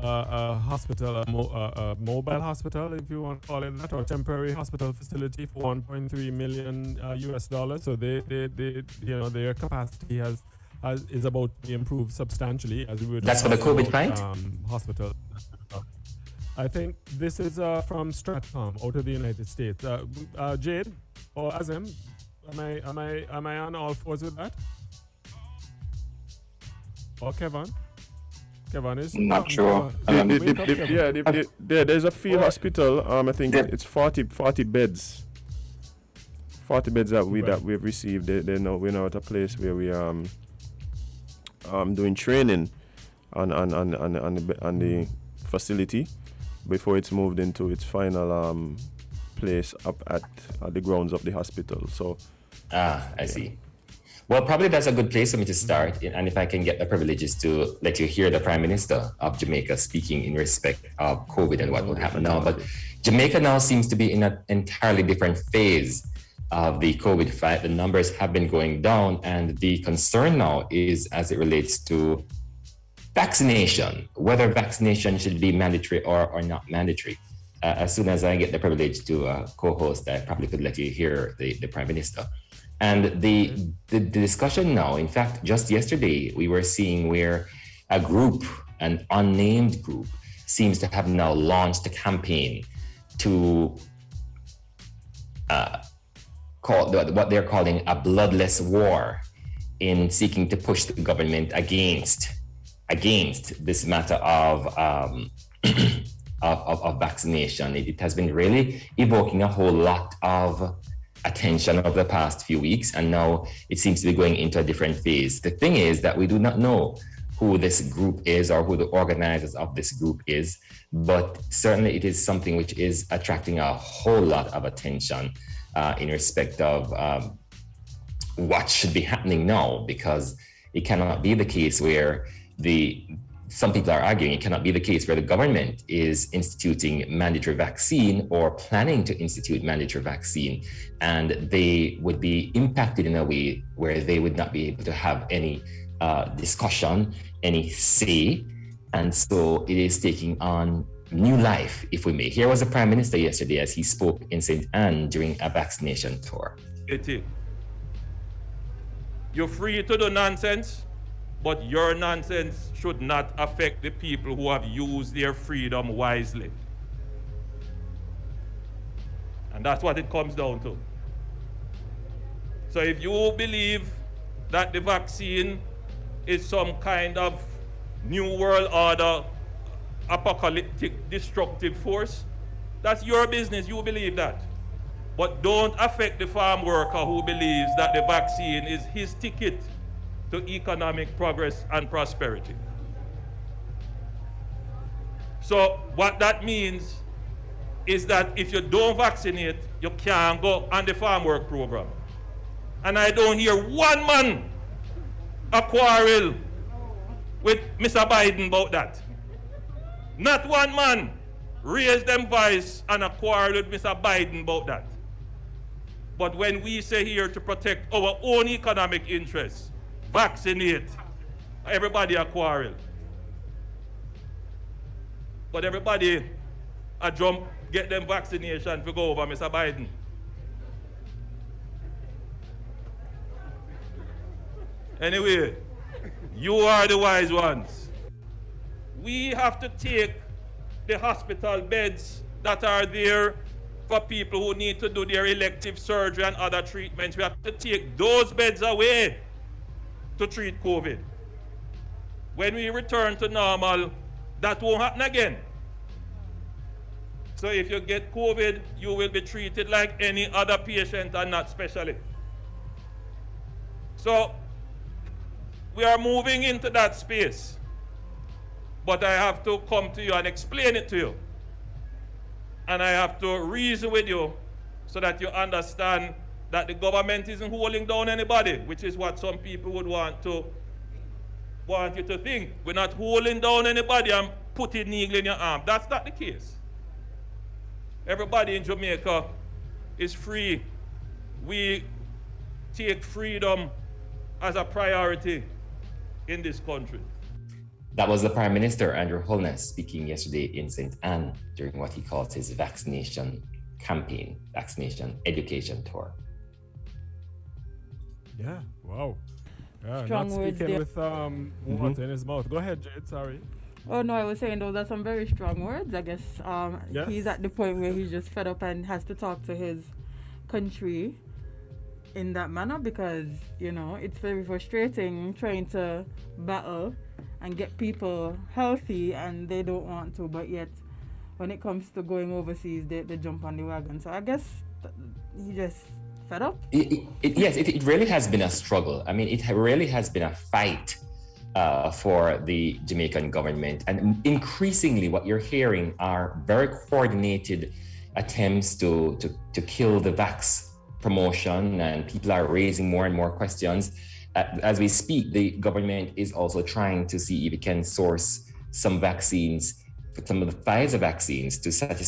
a hospital, a mobile hospital, if you want to call it that, or temporary hospital facility for 1.3 million US dollars. So their capacity is about to be improved substantially, as we were just That's for the talking COVID about fight? hospital. I think this is from Stratcom out of the United States. Jade or Azim, am I on all fours with that? Or Kevin? Kevin is not sure. There's a field hospital. I think it's 40 beds. 40 beds that we've received. We're now at a place where we doing training on the facility before it's moved into its final place up at the grounds of the hospital. So I see. Well, probably that's a good place for me to start. And if I can get the privileges to let you hear the Prime Minister of Jamaica speaking in respect of COVID and what will happen now. But Jamaica now seems to be in an entirely different phase of the COVID fight. The numbers have been going down, and the concern now is as it relates to vaccination, whether vaccination should be mandatory or not mandatory. As soon as I get the privilege to co-host, I probably could let you hear the Prime Minister. And the discussion now, in fact, just yesterday, we were seeing where a group, an unnamed group, seems to have now launched a campaign to call what they're calling a bloodless war in seeking to push the government against this matter of vaccination. It has been really evoking a whole lot of attention over the past few weeks, and now it seems to be going into a different phase. The thing is that we do not know who this group is or who the organizers of this group is, but certainly it is something which is attracting a whole lot of attention in respect of what should be happening now, because it cannot be the case where some people are arguing it cannot be the case where the government is instituting mandatory vaccine or planning to institute mandatory vaccine, and they would be impacted in a way where they would not be able to have any discussion, any say. And so it is taking on new life, if we may. Here was the Prime Minister yesterday as he spoke in St. Anne during a vaccination tour. You're free to do nonsense, but your nonsense should not affect the people who have used their freedom wisely. And that's what it comes down to. So if you believe that the vaccine is some kind of new world order, apocalyptic, destructive force, that's your business, you believe that. But don't affect the farm worker who believes that the vaccine is his ticket to economic progress and prosperity. So what that means is that if you don't vaccinate, you can't go on the farm work program. And I don't hear one man a quarrel with Mr. Biden about that. Not one man raised them voice and a quarrel with Mr. Biden about that. But when we say here to protect our own economic interests, vaccinate, everybody a quarrel. But everybody a jump, get them vaccination to go over Mr. Biden. Anyway, you are the wise ones. We have to take the hospital beds that are there for people who need to do their elective surgery and other treatments. We have to take those beds away to treat COVID. When we return to normal, that won't happen again. So if you get COVID, you will be treated like any other patient and not specially. So we are moving into that space. But I have to come to you and explain it to you. And I have to reason with you so that you understand that the government isn't holding down anybody, which is what some people would want you to think. We're not holding down anybody and putting needle in your arm. That's not the case. Everybody in Jamaica is free. We take freedom as a priority in this country. That was the Prime Minister, Andrew Holness, speaking yesterday in St. Anne during what he calls his vaccination campaign, vaccination education tour. Yeah, wow. Yeah, Strong not words speaking there. with water in his mouth. Go ahead, Jade, sorry. Oh no, I was saying those are some very strong words. I guess Yes. he's at the point where he's just fed up and has to talk to his country in that manner, because it's very frustrating trying to battle and get people healthy and they don't want to, but yet when it comes to going overseas they jump on the wagon. So I guess he just fed up. Yes, it really has been a struggle. I mean, it really has been a fight for the Jamaican government. And increasingly what you're hearing are very coordinated attempts to kill the vax promotion, and people are raising more and more questions. As we speak, the government is also trying to see if it can source some vaccines, some of the Pfizer vaccines, to satisfy